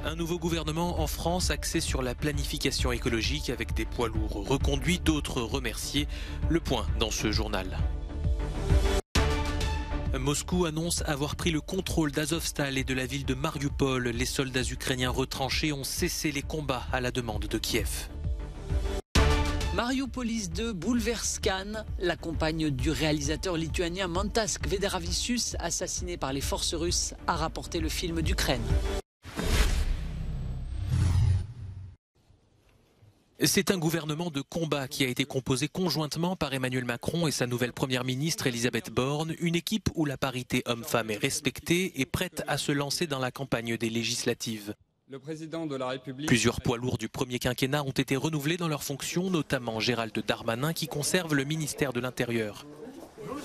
Un nouveau gouvernement en France axé sur la planification écologique avec des poids lourds reconduits, d'autres remerciés. Le point dans ce journal. Moscou annonce avoir pris le contrôle d'Azovstal et de la ville de Mariupol. Les soldats ukrainiens retranchés ont cessé les combats à la demande de Kiev. Mariupolis 2 bouleverse Cannes. La compagne du réalisateur lituanien Mantas Kvedaravičius, assassiné par les forces russes, a rapporté le film d'Ukraine. C'est un gouvernement de combat qui a été composé conjointement par Emmanuel Macron et sa nouvelle première ministre Elisabeth Borne, une équipe où la parité homme-femme est respectée et prête à se lancer dans la campagne des législatives. Le président de la République... Plusieurs poids lourds du premier quinquennat ont été renouvelés dans leurs fonctions, notamment Gérald Darmanin qui conserve le ministère de l'Intérieur.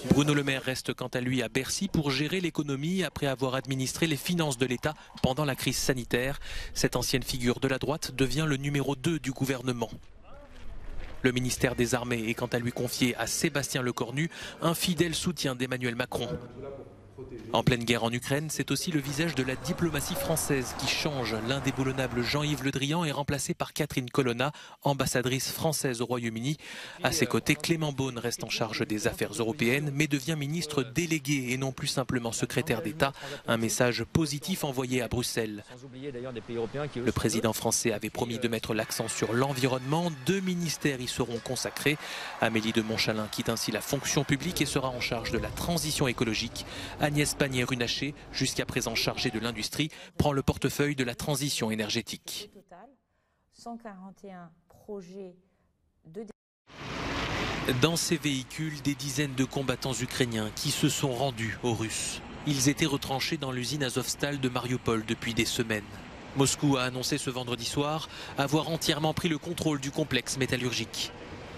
Bruno Le Maire reste quant à lui à Bercy pour gérer l'économie après avoir administré les finances de l'État pendant la crise sanitaire. Cette ancienne figure de la droite devient le numéro 2 du gouvernement. Le ministère des Armées est quant à lui confié à Sébastien Lecornu, un fidèle soutien d'Emmanuel Macron. En pleine guerre en Ukraine, c'est aussi le visage de la diplomatie française qui change. L'indéboulonnable Jean-Yves Le Drian est remplacé par Catherine Colonna, ambassadrice française au Royaume-Uni. À ses côtés, Clément Beaune reste en charge des affaires européennes, mais devient ministre délégué et non plus simplement secrétaire d'État. Un message positif envoyé à Bruxelles. Le président français avait promis de mettre l'accent sur l'environnement. 2 ministères y seront consacrés. Amélie de Montchalin quitte ainsi la fonction publique et sera en charge de la transition écologique. Agnès Pannier-Runacher, jusqu'à présent chargée de l'industrie, prend le portefeuille de la transition énergétique. 141 projets de... Dans ces véhicules, des dizaines de combattants ukrainiens qui se sont rendus aux Russes. Ils étaient retranchés dans l'usine Azovstal de Mariupol depuis des semaines. Moscou a annoncé ce vendredi soir avoir entièrement pris le contrôle du complexe métallurgique.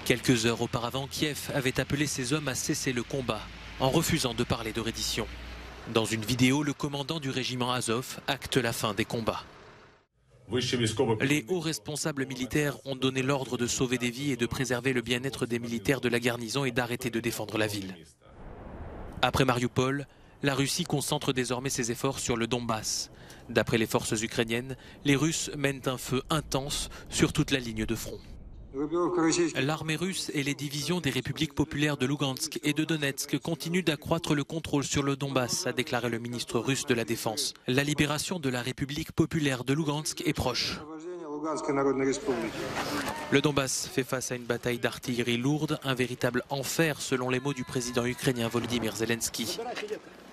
Quelques heures auparavant, Kiev avait appelé ses hommes à cesser le combat, en refusant de parler de reddition. Dans une vidéo, le commandant du régiment Azov acte la fin des combats. Les hauts responsables militaires ont donné l'ordre de sauver des vies et de préserver le bien-être des militaires de la garnison et d'arrêter de défendre la ville. Après Mariupol, la Russie concentre désormais ses efforts sur le Donbass. D'après les forces ukrainiennes, les Russes mènent un feu intense sur toute la ligne de front. L'armée russe et les divisions des républiques populaires de Lugansk et de Donetsk continuent d'accroître le contrôle sur le Donbass, a déclaré le ministre russe de la Défense. La libération de la République populaire de Lugansk est proche. Le Donbass fait face à une bataille d'artillerie lourde, un véritable enfer selon les mots du président ukrainien Volodymyr Zelensky.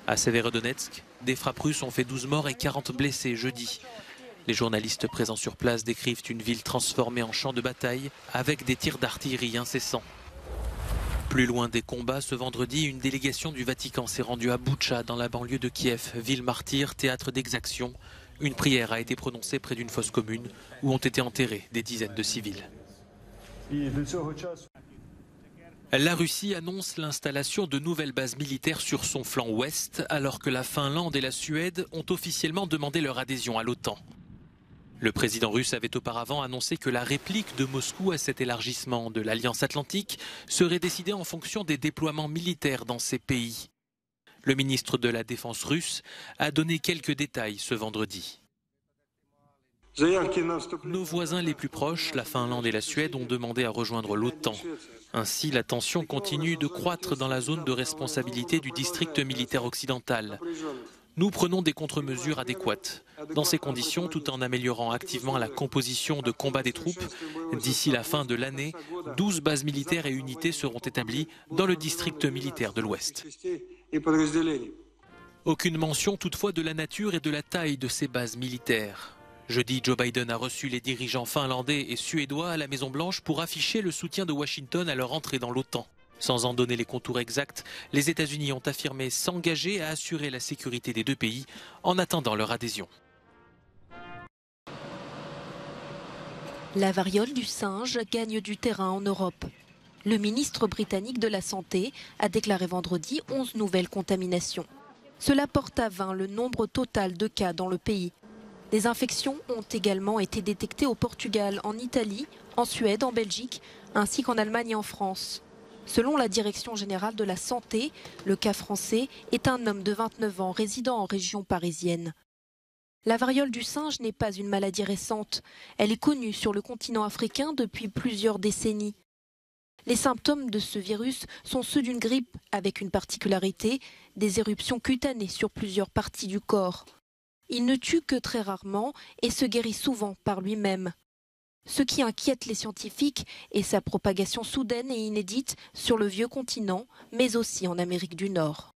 À Severodonetsk, des frappes russes ont fait 12 morts et 40 blessés jeudi. Les journalistes présents sur place décrivent une ville transformée en champ de bataille avec des tirs d'artillerie incessants. Plus loin des combats, ce vendredi, une délégation du Vatican s'est rendue à Boutcha, dans la banlieue de Kiev, ville martyre, théâtre d'exactions. Une prière a été prononcée près d'une fosse commune où ont été enterrés des dizaines de civils. La Russie annonce l'installation de nouvelles bases militaires sur son flanc ouest, alors que la Finlande et la Suède ont officiellement demandé leur adhésion à l'OTAN. Le président russe avait auparavant annoncé que la réplique de Moscou à cet élargissement de l'Alliance Atlantique serait décidée en fonction des déploiements militaires dans ces pays. Le ministre de la Défense russe a donné quelques détails ce vendredi. Nos voisins les plus proches, la Finlande et la Suède, ont demandé à rejoindre l'OTAN. Ainsi, la tension continue de croître dans la zone de responsabilité du district militaire occidental. Nous prenons des contre-mesures adéquates. Dans ces conditions, tout en améliorant activement la composition de combat des troupes, d'ici la fin de l'année, 12 bases militaires et unités seront établies dans le district militaire de l'Ouest. Aucune mention toutefois de la nature et de la taille de ces bases militaires. Jeudi, Joe Biden a reçu les dirigeants finlandais et suédois à la Maison-Blanche pour afficher le soutien de Washington à leur entrée dans l'OTAN. Sans en donner les contours exacts, les États-Unis ont affirmé s'engager à assurer la sécurité des deux pays en attendant leur adhésion. La variole du singe gagne du terrain en Europe. Le ministre britannique de la Santé a déclaré vendredi 11 nouvelles contaminations. Cela porte à 20 le nombre total de cas dans le pays. Des infections ont également été détectées au Portugal, en Italie, en Suède, en Belgique, ainsi qu'en Allemagne et en France. Selon la Direction générale de la santé, le cas français est un homme de 29 ans résidant en région parisienne. La variole du singe n'est pas une maladie récente. Elle est connue sur le continent africain depuis plusieurs décennies. Les symptômes de ce virus sont ceux d'une grippe avec une particularité, des éruptions cutanées sur plusieurs parties du corps. Il ne tue que très rarement et se guérit souvent par lui-même. Ce qui inquiète les scientifiques est sa propagation soudaine et inédite sur le vieux continent, mais aussi en Amérique du Nord.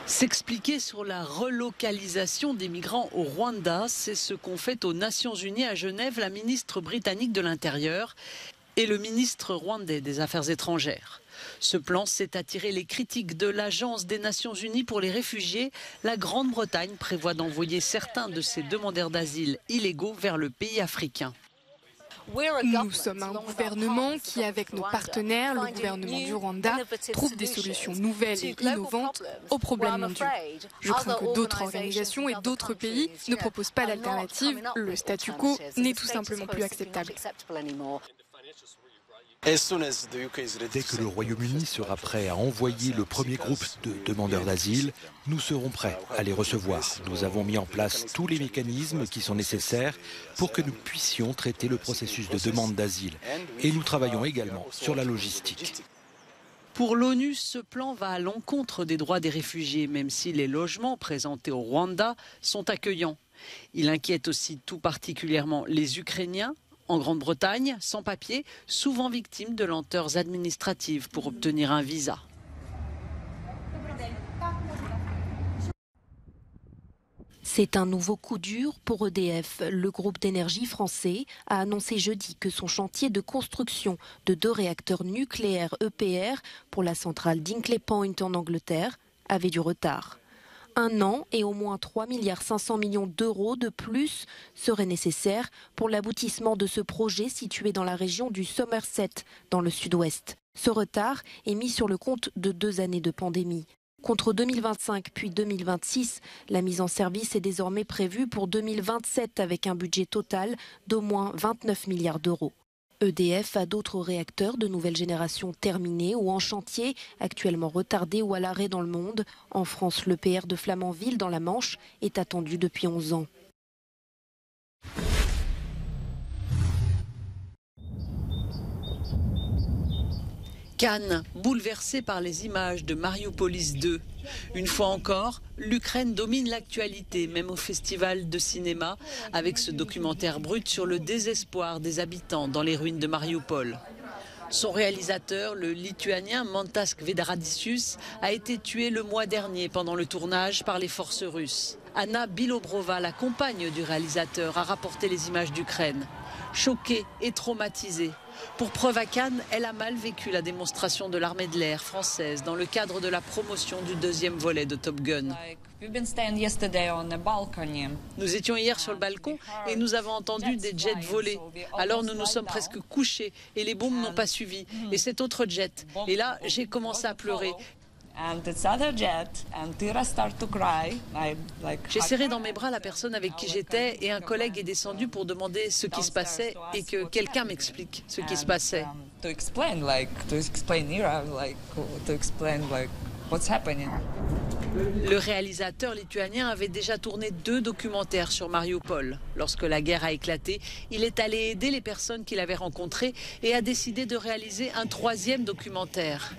S'expliquer sur la relocalisation des migrants au Rwanda, c'est ce qu'ont fait aux Nations Unies à Genève la ministre britannique de l'Intérieur et le ministre rwandais des Affaires étrangères. Ce plan s'est attiré les critiques de l'Agence des Nations Unies pour les réfugiés. La Grande-Bretagne prévoit d'envoyer certains de ses demandeurs d'asile illégaux vers le pays africain. Nous sommes un gouvernement qui, avec nos partenaires, le gouvernement du Rwanda, trouve des solutions nouvelles et innovantes aux problèmes mondiaux. Je crains que d'autres organisations et d'autres pays ne proposent pas d'alternative. Le statu quo n'est tout simplement plus acceptable. Dès que le Royaume-Uni sera prêt à envoyer le premier groupe de demandeurs d'asile, nous serons prêts à les recevoir. Nous avons mis en place tous les mécanismes qui sont nécessaires pour que nous puissions traiter le processus de demande d'asile. Et nous travaillons également sur la logistique. Pour l'ONU, ce plan va à l'encontre des droits des réfugiés, même si les logements présentés au Rwanda sont accueillants. Il inquiète aussi tout particulièrement les Ukrainiens, en Grande-Bretagne, sans papier, souvent victimes de lenteurs administratives pour obtenir un visa. C'est un nouveau coup dur pour EDF. Le groupe d'énergie français a annoncé jeudi que son chantier de construction de 2 réacteurs nucléaires EPR pour la centrale d'Hinkley Point en Angleterre avait du retard. 1 an et au moins 3,5 milliards d'euros de plus seraient nécessaires pour l'aboutissement de ce projet situé dans la région du Somerset, dans le sud-ouest. Ce retard est mis sur le compte de 2 années de pandémie. Contre 2025 puis 2026, la mise en service est désormais prévue pour 2027 avec un budget total d'au moins 29 milliards d'euros. EDF a d'autres réacteurs de nouvelle génération terminés ou en chantier, actuellement retardés ou à l'arrêt dans le monde. En France, l'EPR de Flamanville dans la Manche est attendu depuis 11 ans. Cannes, bouleversée par les images de Mariopolis 2. Une fois encore, l'Ukraine domine l'actualité, même au festival de cinéma, avec ce documentaire brut sur le désespoir des habitants dans les ruines de Mariupol. Son réalisateur, le Lituanien Mantas Kvedaravičius, a été tué le mois dernier pendant le tournage par les forces russes. Anna Bilobrova, la compagne du réalisateur, a rapporté les images d'Ukraine. Choquée et traumatisée. Pour preuve à Cannes, elle a mal vécu la démonstration de l'armée de l'air française dans le cadre de la promotion du 2e volet de Top Gun. Nous étions hier sur le balcon et nous avons entendu des jets voler. Alors nous nous sommes presque couchés et les bombes n'ont pas suivi. Et cet autre jet. Et là, j'ai commencé à pleurer. J'ai serré dans mes bras la personne avec qui j'étais et un collègue est descendu pour demander ce qui se passait et que quelqu'un m'explique ce qui se passait. Le réalisateur lituanien avait déjà tourné 2 documentaires sur Mariupol. Lorsque la guerre a éclaté, il est allé aider les personnes qu'il avait rencontrées et a décidé de réaliser un 3e documentaire.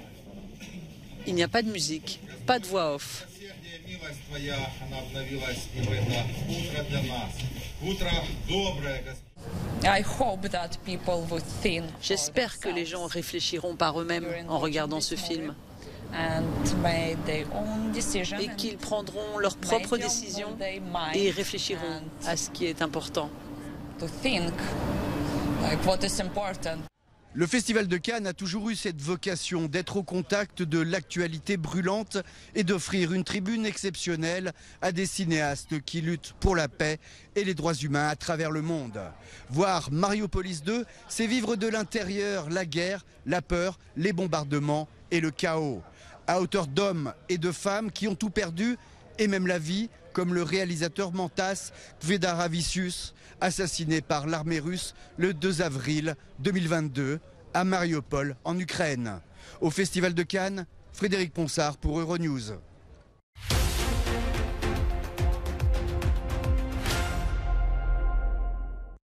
Il n'y a pas de musique, pas de voix off. J'espère que les gens réfléchiront par eux-mêmes en regardant ce film. Et qu'ils prendront leurs propres décisions et réfléchiront à ce qui est important. Le Festival de Cannes a toujours eu cette vocation d'être au contact de l'actualité brûlante et d'offrir une tribune exceptionnelle à des cinéastes qui luttent pour la paix et les droits humains à travers le monde. Voir Mariopolis 2, c'est vivre de l'intérieur la guerre, la peur, les bombardements et le chaos. À hauteur d'hommes et de femmes qui ont tout perdu et même la vie, comme le réalisateur Mantas Kvedaravičius, assassiné par l'armée russe le 2 avril 2022 à Mariupol en Ukraine. Au Festival de Cannes, Frédéric Ponsard pour Euronews.